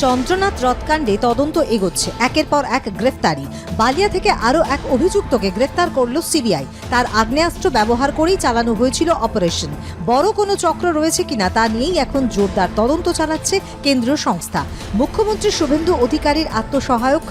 চন্দ্রনাথ রথকাণ্ডে তদন্ত এগোচ্ছে, একের পর এক গ্রেফতারি। বালিয়া থেকে আরও এক অভিযুক্তকে গ্রেফতার করল সিবিআই। তার আগ্নেয়াস্ত্র ব্যবহার করেই চালানো হয়েছিল অপারেশন। বড় কোনো চক্র রয়েছে কিনা তা নিয়েই এখন জোরদার তদন্ত চালাচ্ছে কেন্দ্রীয় সংস্থা। মুখ্যমন্ত্রী শুভেন্দু অধিকারীর আত্মসহায়ক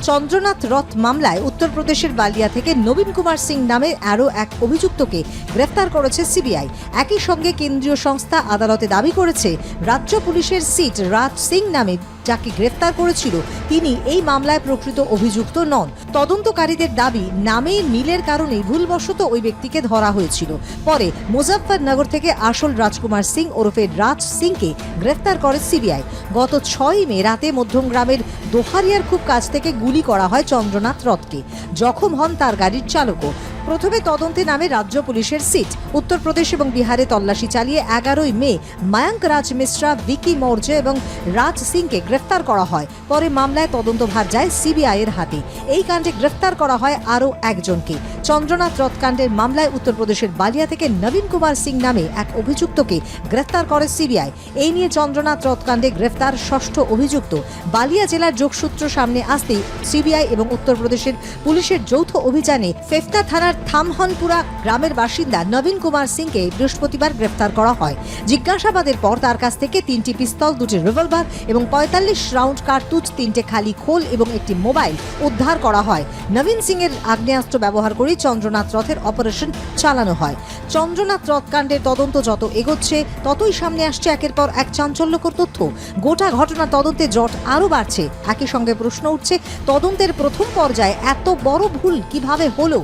চন্দ্রনাথ রথ মামলায় উত্তরপ্রদেশের বালিয়া থেকে নবীন কুমার সিং নামে আরও এক অভিযুক্তকে গ্রেফতার করেছে সিবিআই। একই সঙ্গে কেন্দ্রীয় সংস্থা আদালতে দাবি করেছে, রাজ্য পুলিশের সিট রাজ সিং নামে যাকে গ্রেফতার করেছিল তিনি এই মামলায় প্রকৃত অভিযুক্ত নন। তদন্তকারীদের দাবি, নামে মিলের কারণে ভুলবশত ওই ব্যক্তিকে ধরা হয়েছিল। পরে মুজফ্ফরনগর থেকে আসল রাজকুমার সিং ওরফে রাজ সিংকে গ্রেফতার করে সিবিআই। গত 6 মে রাতে মধ্যমগ্রামের দোহারিয়ার খুব কাছ থেকে গুলি করা হয় চন্দ্রনাথ রথকে। জখম হন তার গাড়ির চালকও। প্রথমে তদন্তে নামে রাজ্য পুলিশের সিট। উত্তরপ্রদেশ এবং বিহারে তল্লাশি চালিয়ে 11 মে মায়াঙ্ক রাজ মিশ্রা, ভিকি মৌর্য এবং রাজ সিংকে গ্রেফতার করা হয়। পরে মামলায় তদন্তভার যায় সিবিআই এর হাতে। এই কাণ্ডে গ্রেফতার করা হয় আরও একজনকে। চন্দ্রনাথ রথকাণ্ডের মামলায় উত্তরপ্রদেশের বালিয়া থেকে নবীন কুমার সিং নামে এক অভিযুক্তকে গ্রেফতার করে সিবিআই। এই নিয়ে চন্দ্রনাথ রথকাণ্ডে গ্রেফতার 6ষ্ঠ অভিযুক্ত। বালিয়া জেলার যোগসূত্র সামনে আসতেই সিবিআই এবং উত্তরপ্রদেশের পুলিশের যৌথ অভিযানে ফেফতা থানার থামহনপুরা গ্রামের বাসিন্দা নবীন কুমার সিংকে বৃহস্পতিবার গ্রেফতার করা হয়। জিজ্ঞাসাবাদের পর তার কাছ থেকে 3টি পিস্তল, 2টি রিভলভার এবং 45 রাউন্ড কার্তুজ, 3টে খালি খোল এবং একটি মোবাইল উদ্ধার করা হয়। নবীন সিং এর আগ্নেয়াস্ত্র ব্যবহার করে চন্দ্রনাথ রথের অপারেশন চালানো হয়। চন্দ্রনাথ রথকাণ্ডের তদন্ত যত এগোচ্ছে ততই সামনে আসছে একের পর এক চাঞ্চল্যকর তথ্য। গোটা ঘটনা তদন্তে জট আরও বাড়ছে। একই সঙ্গে প্রশ্ন উঠছে, তদন্তের প্রথম পর্যায়ে এত বড় ভুল কিভাবে হলো?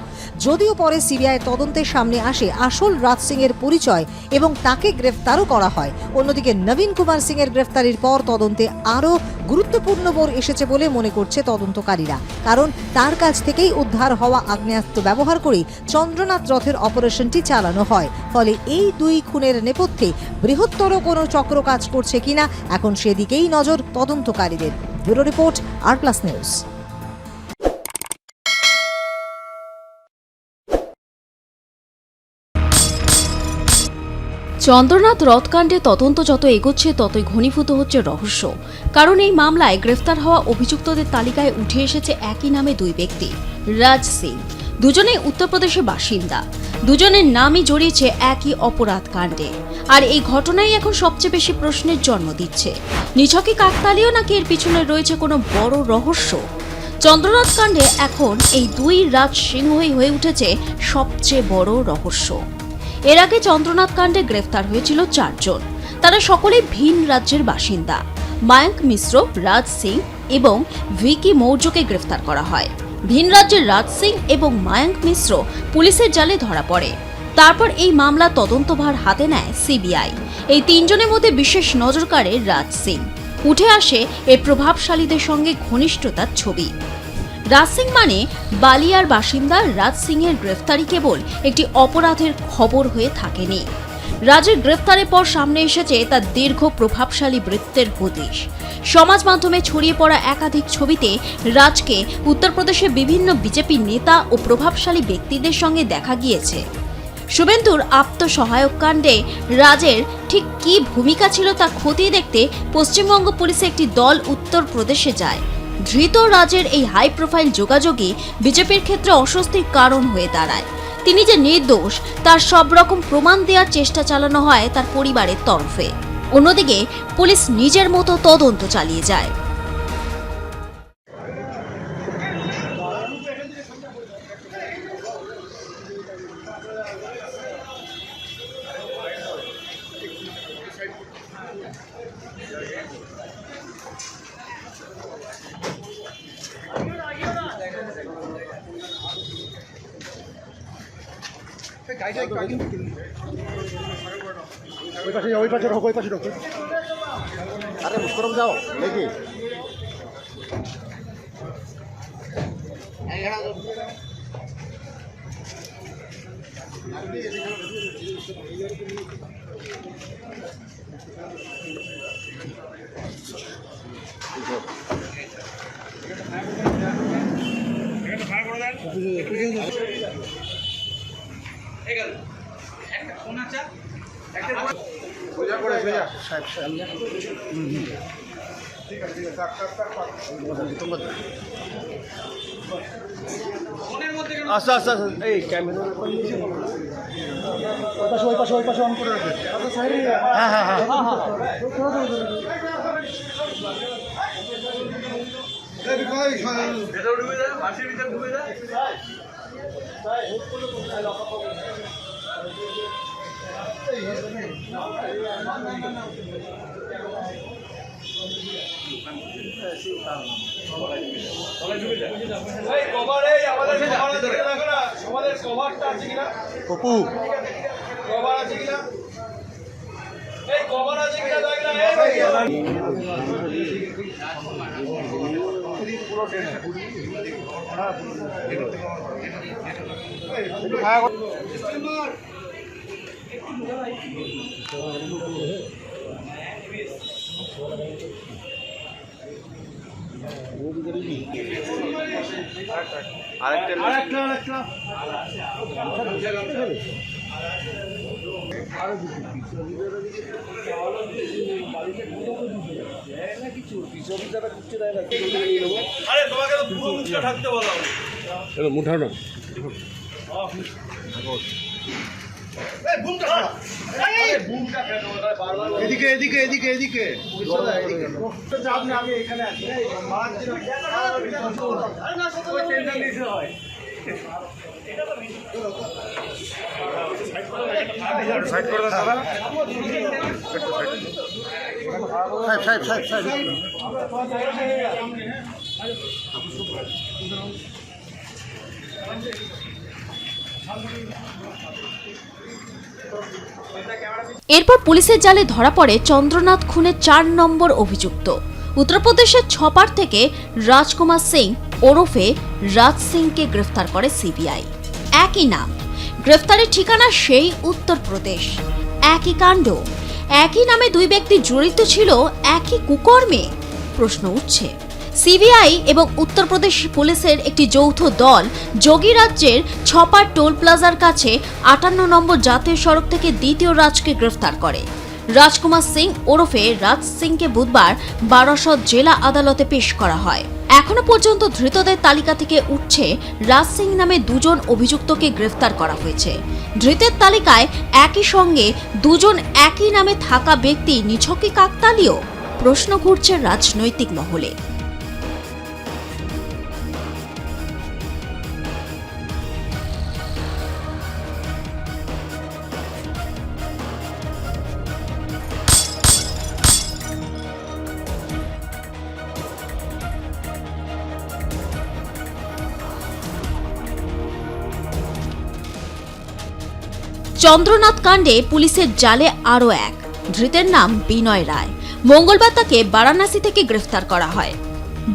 যদিও পরে সিবিআই তদন্তের সামনে আসে আসল রাজ সিং এর পরিচয় এবং তাকে গ্রেফতারও করা হয়। অন্যদিকে নবীন কুমার সিং এর গ্রেফতারির পর তদন্তে আরও গুরুত্বপূর্ণ মোড় এসেছে বলে মনে করছে তদন্তকারীরা। কারণ তার কাছ থেকেই উদ্ধার হওয়া আগ্নেয়াস্ত্র ব্যবহার করে চন্দ্রনাথ রথের অপারেশনটি চালানো হয়। ফলে এই 2 খুনের নেপথ্যে বৃহত্তর কোনো চক্র কাজ করছে কিনা এখন সেদিকেই নজর তদন্তকারীদের। ব্যুরো রিপোর্ট, আর প্লাস নিউজ। চন্দ্রনাথ রথকাণ্ডে তদন্ত যত এগোচ্ছে ততই ঘনীভূত হচ্ছে রহস্য। কারণ এই মামলায় গ্রেফতার হওয়া অভিযুক্তদের তালিকায় উঠে এসেছে একই নামে 2 ব্যক্তি, রাজ সিং। দুজনেই উত্তরপ্রদেশের বাসিন্দা। দুজনের নামই জড়িয়েছে একই অপরাধ কাণ্ডে। আর এই ঘটনাই এখন সবচেয়ে বেশি প্রশ্নের জন্ম দিচ্ছে। নিছকই কাকতালীয় নাকি এর পিছনে রয়েছে কোনো বড় রহস্য? চন্দ্রনাথ কাণ্ডে এখন এই 2 রাজ সিংহই হয়ে উঠেছে সবচেয়ে বড় রহস্য। এর আগে চন্দ্রনাথ কাণ্ডে গ্রেফতার হয়েছিল 4 জন। তারা সকলেই ভিন রাজ্যের বাসিন্দা। মায়াঙ্ক মিশ্র, রাজ সিং এবং ভিকি মৌর্যকে গ্রেফতার করা হয়। ভিন রাজ্যের রাজ সিং এবং মায়াঙ্ক মিশ্র পুলিশের জালে ধরা পড়ে। তারপর এই মামলা তদন্তভার হাতে নেয় সিবিআই। এই 3 জনের মধ্যে বিশেষ নজর কাড়ে রাজ সিং। উঠে আসে এর প্রভাবশালীদের সঙ্গে ঘনিষ্ঠতার ছবি। রাজ সিং মানে বালিয়ার বাসিন্দা রাজ সিং এর গ্রেফতারি কেবল একটি অপরাধের খবর হয়ে থাকেনি। রাজের গ্রেফতারের পর সামনে এসেছে তার দীর্ঘ প্রভাবশালী বৃত্তের হদিশ। সমাজ মাধ্যমে ছড়িয়ে পড়া একাধিক ছবিতে রাজকে উত্তরপ্রদেশের বিভিন্ন বিজেপি নেতা ও প্রভাবশালী ব্যক্তিদের সঙ্গে দেখা গিয়েছে। শুভেন্দুর আত্মসহায়ক কাণ্ডে রাজের ঠিক কী ভূমিকা ছিল তা খতিয়ে দেখতে পশ্চিমবঙ্গ পুলিশের একটি দল উত্তরপ্রদেশে যায়। ধৃত রাজের এই হাই প্রোফাইল যোগাযোগই বিজেপির ক্ষেত্রে অস্বস্তির কারণ হয়ে দাঁড়ায়। তিনি যে নির্দোষ তার সব রকম প্রমাণ দেওয়ার চেষ্টা চালানো হয় তার পরিবারের তরফে। অন্যদিকে পুলিশ নিজের মতো তদন্ত চালিয়ে যায়। ওই পাশে রোকো। আরে মুস্করম যাও নাকি সোজা করে সোজা সাহেব আচ্ছা আচ্ছা আচ্ছা, এই ক্যামেরা ওই পাশে অন করে রাখবে। হ্যাঁ হ্যাঁ হ্যাঁ পপু আরেকটা মুঠাও না এদিকে এদিকে এদিকে এদিকে আমি এখানে আছি এরপর পুলিশের জালে ধরা পড়ে চন্দ্রনাথ খুনের ৪ নম্বর অভিযুক্ত উত্তরপ্রদেশের ছপার থেকে রাজকুমার সিং ওরফে রাজ সিংকে গ্রেফতার করে সিবিআই। একই নাম, গ্রেফতারের ঠিকানা সেই উত্তরপ্রদেশ। একই কাণ্ড, একই নামে দুই ব্যক্তি জড়িত ছিল একই কুকর্মে। প্রশ্ন উঠছে, সিবিআই এবং উত্তরপ্রদেশ পুলিশের একটি যৌথ দল যোগী রাজ্যের ছপার টোল প্লাজার কাছে ৫৮ নম্বর জাতীয় সড়ক থেকে দ্বিতীয় রাজকে গ্রেফতার করে। রাজকুমার সিং ওরফে রাজ সিংকে বুধবার বারাসত জেলা আদালতে পেশ করা হয়। এখনো পর্যন্ত ধৃতদের তালিকা থেকে উঠছে রাজ সিং নামে দুজন অভিযুক্তকে গ্রেফতার করা হয়েছে। ধৃতের তালিকায় একই সঙ্গে দুজন একই নামে থাকা ব্যক্তি নিছকই কাকতালীয়? প্রশ্ন ঘুরছে রাজনৈতিক মহলে। চন্দ্রনাথ কাণ্ডে পুলিশের জালে আরও এক ধৃতের নাম বিনয় রায়। মঙ্গলবার তাকে বারাণসী থেকে গ্রেফতার করা হয়।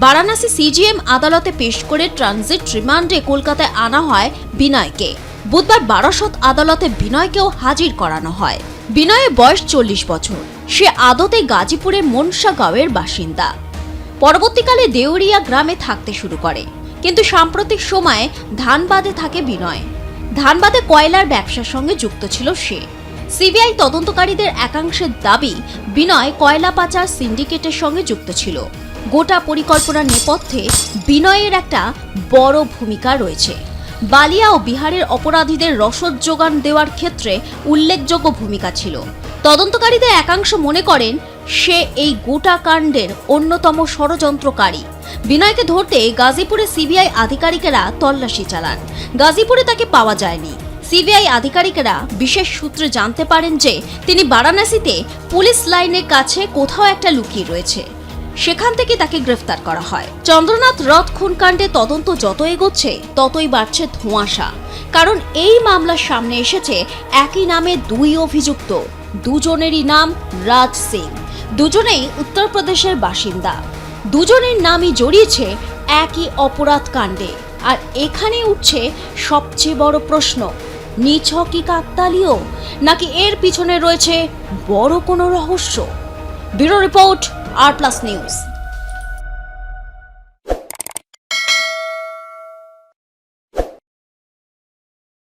বারাণসী সিজিএম আদালতে পেশ করে ট্রানজিট রিমান্ডে কলকাতায় আনা হয় বিনয়কে। বুধবার বারাসত আদালতে বিনয়কেও হাজির করানো হয়। বিনয়ের বয়স ৪০ বছর। সে আদতে গাজীপুরের মনসা গাঁওয়ের বাসিন্দা। পরবর্তীকালে দেউরিয়া গ্রামে থাকতে শুরু করে, কিন্তু সাম্প্রতিক সময়ে ধানবাদে থাকে বিনয়। ধানবাদে কয়লার ব্যবসার সঙ্গে যুক্ত ছিল সে। সিবিআই তদন্তকারীদের একাংশের দাবি বিনয় কয়লা পাচার সিন্ডিকেটের সঙ্গে যুক্ত ছিল। গোটা পরিকল্পনার নেপথ্যে বিনয়ের একটা বড় ভূমিকা রয়েছে। বালিয়া ও বিহারের অপরাধীদের রসদ যোগান দেওয়ার ক্ষেত্রে উল্লেখযোগ্য ভূমিকা ছিল। তদন্তকারীদের একাংশ মনে করেন সে এই গোটা কাণ্ডের অন্যতম ষড়যন্ত্রকারী। বিনয়কে ধরতে গাজীপুরে সিবিআই আধিকারিকেরা তল্লাশি চালান। গাজীপুরে তাকে পাওয়া যায়নি। সিবিআই আধিকারিকেরা বিশেষ সূত্রে জানতে পারেন যে তিনি বারাণসীতে পুলিশ লাইনের কাছে কোথাও একটা লুকিয়ে রয়েছে। সেখান থেকে তাকে গ্রেফতার করা হয়। চন্দ্রনাথ রথ খুনকাণ্ডে তদন্ত যত এগোচ্ছে ততই বাড়ছে ধোঁয়াশা। কারণ এই মামলার সামনে এসেছে একই নামে দুই অভিযুক্ত। দুজনেরই নাম রাজ সিং। দুজনেই উত্তরপ্রদেশের বাসিন্দা। দুজনের নামই জড়িয়েছে একই অপরাধ কাণ্ডে। আর এখানে উঠছে সবচেয়ে বড় প্রশ্ন, নিছক কি কাকতালীয়, নাকি এর পিছনে রয়েছে বড় কোনো রহস্য? ব্যুরো রিপোর্ট, আর প্লাস নিউজ।